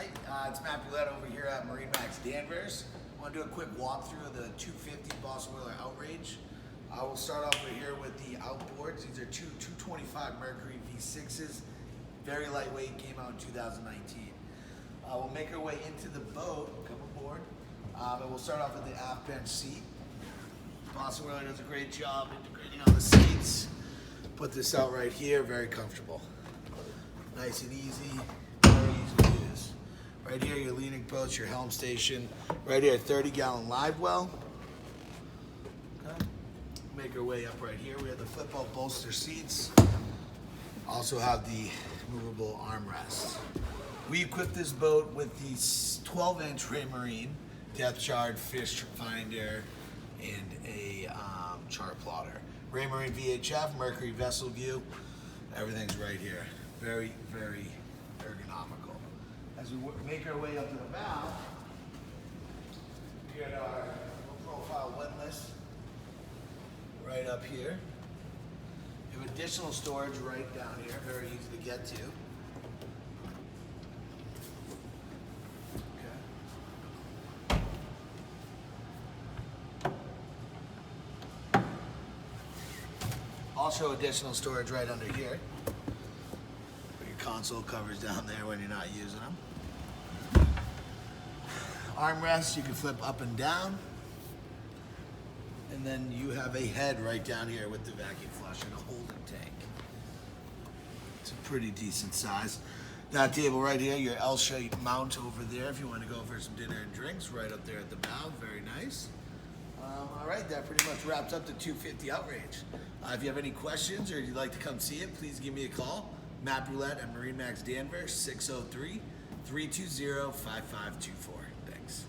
Hi, it's Matt over here at MarineMax Danvers. I want to do a quick walkthrough of the 250 Boston Whaler Outrage. We'll start off right here with the outboards. These are two 225 Mercury V6s. Very lightweight, came out in 2019. We'll make our way into the boat, come aboard, and we'll start off with the aft bench seat. Boston Whaler does a great job integrating all the seats. Put this out right here, very comfortable. Nice and easy, very easy to use. Right here, your leaning post, your helm station. Right here, 30-gallon livewell. Okay. Make our way up right here. We have the flip-out bolster seats. Also have the movable armrest. We equipped this boat with the 12-inch Raymarine depth chart, fish finder, and a chart plotter. Raymarine VHF, Mercury vessel view. Everything's right here. Very, very ergonomical. As we make our way up to the bow, we got our low-profile windlass right up here. We have additional storage right down here, very easy to get to. Also additional storage right under here. Your console covers down there when you're not using them. Armrests you can flip up and down. And then you have a head right down here with the vacuum flusher and a holding tank. It's a pretty decent size. That table right here, your L-shaped mount over there if you want to go for some dinner and drinks, right up there at the bow, very nice. All right, that pretty much wraps up the 250 Outrage. If you have any questions or you'd like to come see it, please give me a call. Matt Roulette at MarineMax Danvers, 603-320-5524. Thanks.